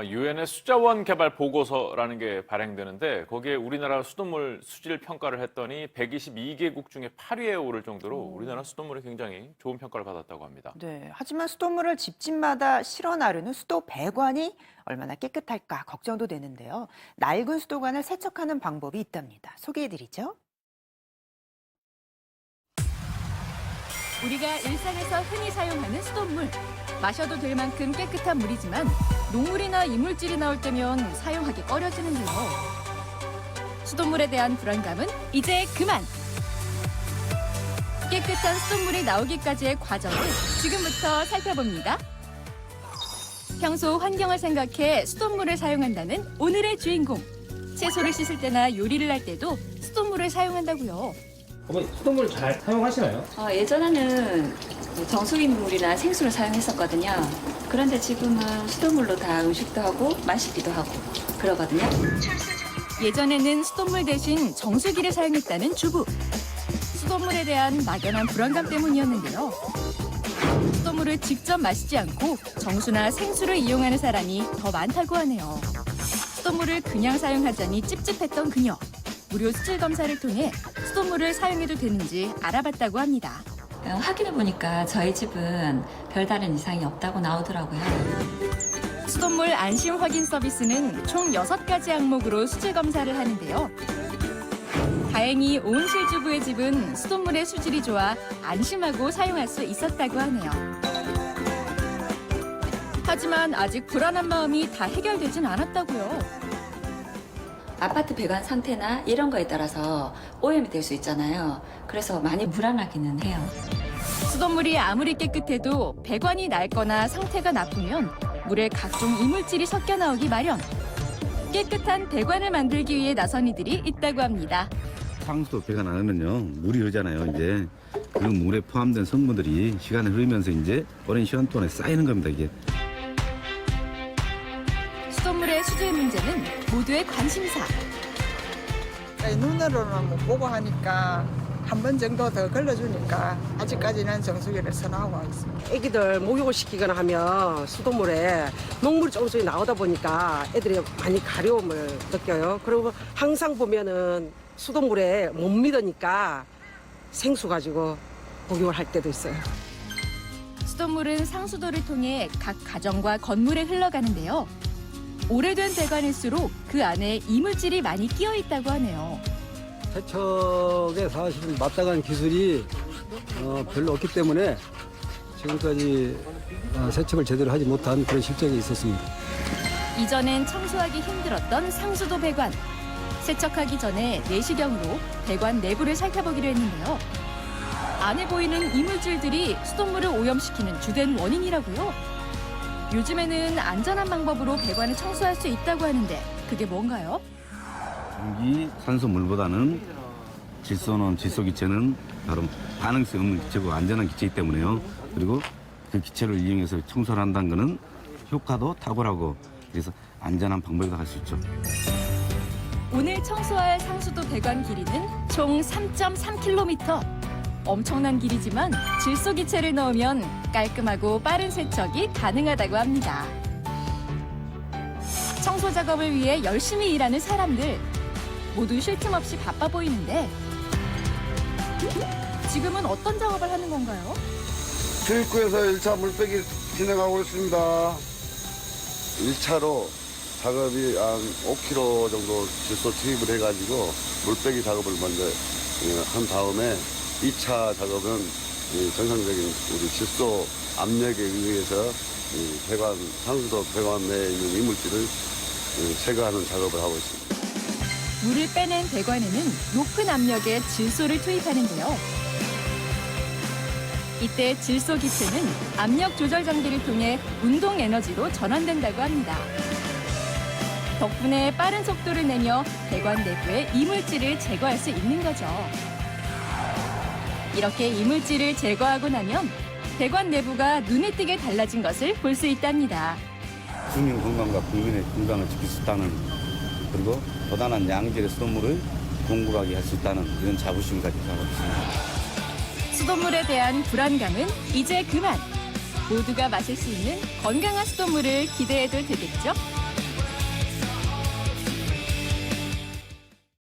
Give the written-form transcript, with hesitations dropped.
유엔의 수자원 개발 보고서라는 게 발행되는데 거기에 우리나라 수돗물 수질 평가를 했더니 122개국 중에 8위에 오를 정도로 우리나라 수돗물이 굉장히 좋은 평가를 받았다고 합니다. 네, 하지만 수돗물을 집집마다 실어 나르는 수도 배관이 얼마나 깨끗할까 걱정도 되는데요. 낡은 수도관을 세척하는 방법이 있답니다. 소개해드리죠. 우리가 일상에서 흔히 사용하는 수돗물. 마셔도 될 만큼 깨끗한 물이지만 녹물이나 이물질이 나올 때면 사용하기 꺼려지는데요. 수돗물에 대한 불안감은 이제 그만! 깨끗한 수돗물이 나오기까지의 과정을 지금부터 살펴봅니다. 평소 환경을 생각해 수돗물을 사용한다는 오늘의 주인공. 채소를 씻을 때나 요리를 할 때도 수돗물을 사용한다고요. 어머니 수돗물 잘 사용하시나요? 예전에는 정수기 물이나 생수를 사용했었거든요. 그런데 지금은 수돗물로 다 음식도 하고 마시기도 하고 그러거든요. 예전에는 수돗물 대신 정수기를 사용했다는 주부. 수돗물에 대한 막연한 불안감 때문이었는데요. 수돗물을 직접 마시지 않고 정수나 생수를 이용하는 사람이 더 많다고 하네요. 수돗물을 그냥 사용하자니 찝찝했던 그녀. 무료 수질 검사를 통해 수돗물을 사용해도 되는지 알아봤다고 합니다. 확인해 보니까 저희 집은 별다른 이상이 없다고 나오더라고요. 수돗물 안심 확인 서비스는 총 6가지 항목으로 수질 검사를 하는데요. 다행히 온 실주부의 집은 수돗물의 수질이 좋아 안심하고 사용할 수 있었다고 하네요. 하지만 아직 불안한 마음이 다 해결되진 않았다고요. 아파트 배관 상태나 이런 거에 따라서 오염이 될 수 있잖아요. 그래서 많이 불안하기는 해요. 수돗물이 아무리 깨끗해도 배관이 낡거나 상태가 나쁘면 물에 각종 이물질이 섞여 나오기 마련. 깨끗한 배관을 만들기 위해 나선 이들이 있다고 합니다. 상수도 배관 안 하면요 물이 흐르잖아요. 이제 그 물에 포함된 성분들이 시간이 흐르면서 이제 오랜 시간 동안에 쌓이는 겁니다. 이게. 수돗물의 수질 문제는 모두의 관심사. 눈으로는 못 보고 하니까 한 번 정도 더 걸러주니까 아직까지는 정수기를 선호하고 있습니다. 애기들 목욕을 시키거나 하면 수돗물에 녹물이 조금씩 나오다 보니까 애들이 많이 가려움을 느껴요. 그리고 항상 보면은 수돗물에 못 믿으니까 생수 가지고 목욕을 할 때도 있어요. 수돗물은 상수도를 통해 각 가정과 건물에 흘러가는데요. 오래된 배관일수록 그 안에 이물질이 많이 끼어 있다고 하네요. 세척에 사실은 마땅한 기술이 별로 없기 때문에 지금까지 세척을 제대로 하지 못한 그런 실정이 있었습니다. 이전엔 청소하기 힘들었던 상수도 배관. 세척하기 전에 내시경으로 배관 내부를 살펴보기로 했는데요. 안에 보이는 이물질들이 수돗물을 오염시키는 주된 원인이라고요. 요즘에는 안전한 방법으로 배관을 청소할 수 있다고 하는데 그게 뭔가요? 전기 산소물보다는 질소 기체는 바로 반응성 없는 기체고 안전한 기체이기 때문에요. 그리고 그 기체를 이용해서 청소를 한다는 것은 효과도 탁월하고 그래서 안전한 방법이라고 할 수 있죠. 오늘 청소할 상수도 배관 길이는 총 3.3km. 엄청난 길이지만 질소 기체를 넣으면 깔끔하고 빠른 세척이 가능하다고 합니다. 청소 작업을 위해 열심히 일하는 사람들. 모두 쉴 틈 없이 바빠 보이는데 지금은 어떤 작업을 하는 건가요? 주입구에서 1차 물빼기 진행하고 있습니다. 1차로 작업이 한 5km 정도 질소 투입을 해가지고 물빼기 작업을 먼저 한 다음에 2차 작업은 정상적인 우리 질소 압력에 의해서 상수도 배관 내에 있는 이물질을 제거하는 작업을 하고 있습니다. 물을 빼낸 배관에는 높은 압력의 질소를 투입하는데요. 이때 질소 기체는 압력 조절 장비를 통해 운동 에너지로 전환된다고 합니다. 덕분에 빠른 속도를 내며 배관 내부의 이물질을 제거할 수 있는 거죠. 이렇게 이물질을 제거하고 나면 배관 내부가 눈에 띄게 달라진 것을 볼 수 있답니다. 국민 건강과 국민의 건강을 지킬 수 있다는 그리고 보다는 양질의 수돗물을 공급하게 할 수 있다는 이런 자부심 가지고 하고 있습니다. 수돗물에 대한 불안감은 이제 그만. 모두가 마실 수 있는 건강한 수돗물을 기대해도 되겠죠?